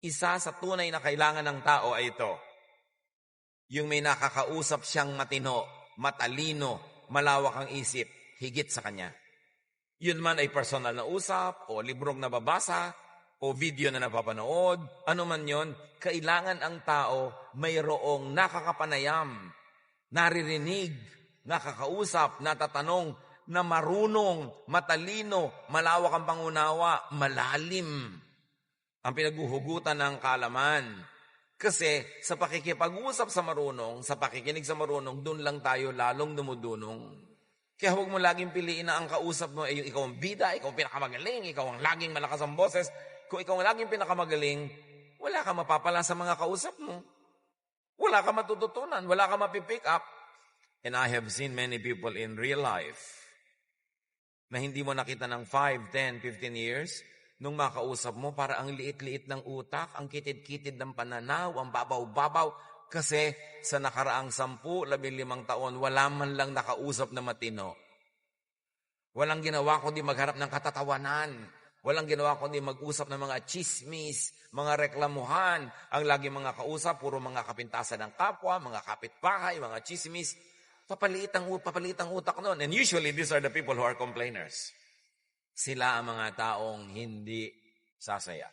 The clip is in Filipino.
Isa sa tunay na kailangan ng tao ay ito. Yung may nakakausap siyang matino, matalino, malawak ang isip, higit sa kanya. Yun man ay personal na usap, o librong nababasa, o video na napapanood, ano man yon, kailangan ang tao mayroong nakakapanayam, naririnig, nakakausap, natatanong, na marunong, matalino, malawak ang pangunawa, malalim ang pinaghuhugutan ng kaalaman. Kasi sa pakikipag-usap sa marunong, sa pakikinig sa marunong, doon lang tayo lalong dumudunong. Kaya huwag mo laging piliin na ang kausap mo ay yung ikaw ang bida, ikaw ang pinakamagaling, ikaw ang laging malakas ang boses. Kung ikaw ang laging pinakamagaling, wala ka mapapala sa mga kausap mo. Wala ka matututunan, wala ka mapipick up. And I have seen many people in real life na hindi mo nakita ng 5, 10, 15 years, nung makausap mo, para ang liit-liit ng utak, ang kitid-kitid ng pananaw, ang babaw-babaw, kasi sa nakaraang 10, 15 taon, wala man lang nakausap na matino. Walang ginawa kundi magharap ng katatawanan. Walang ginawa kundi mag-usap ng mga chismis, mga reklamuhan. Ang lagi mga kausap, puro mga kapintasan ng kapwa, mga kapitbahay, mga chismis. Papaliit ang utak noon. And usually, these are the people who are complainers. Sila ang mga taong hindi sasaya.